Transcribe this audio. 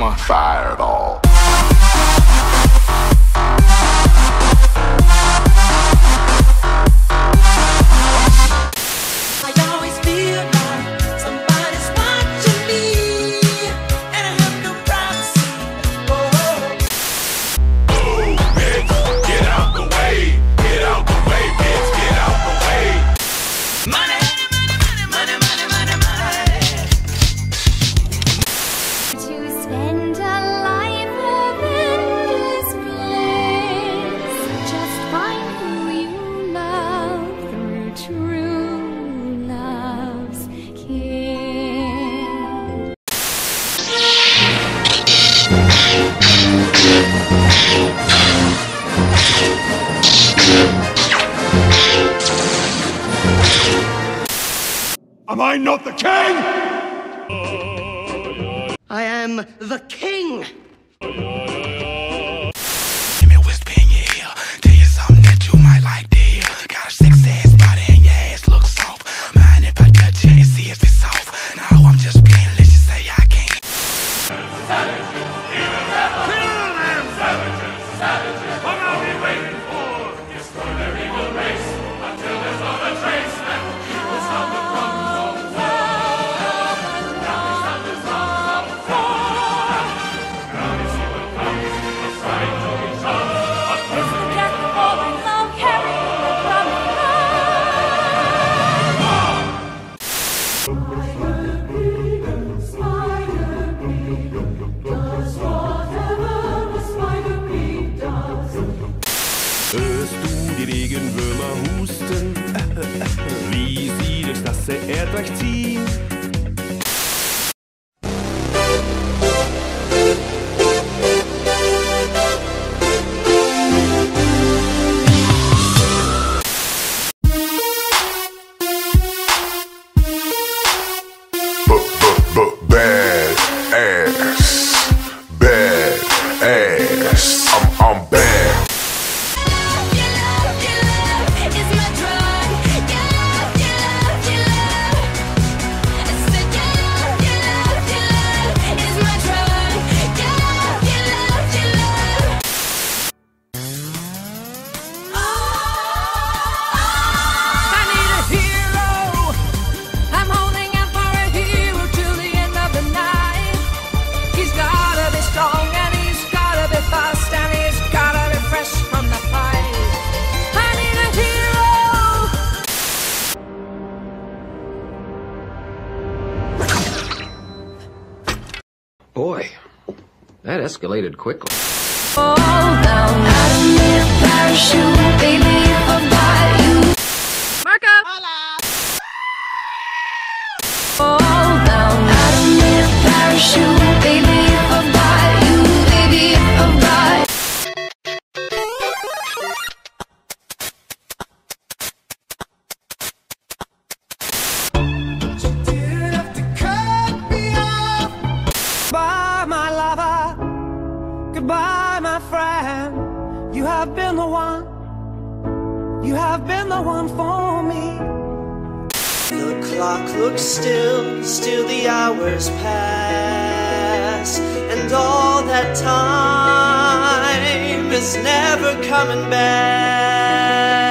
I'ma fire it all. Am I not the king? I am the king! Let me whisper in your ear, tell you something that you might like to hear. Got a sexy ass body and your ass looks soft. Mind if I touch you and see if it's soft? No, I'm just playing, let's just say I can't. Savages, even devil. Kill them! Savages, savages, what are we waiting for? Destroy their evil race until there's not a trace. And we'll stop the problems of war. Now we stop the problems of war. Now we see what comes of trying to reach out. Forget all I love, carrying the Hörst du die Regenwürmer husten? Wie sie durchs nasse Erdreich ziehen? Bad ass. I'm bad. Boy, that escalated quickly. fall down. I don't need a parachute, baby, if I buy you. Marco! Hola! Fall down. I don't need a parachute, baby, if I buy you, baby, if I buy you. Goodbye, my lover. Goodbye, my friend. You have been the one. You have been the one for me. The clock looks still, still the hours pass, and all that time is never coming back.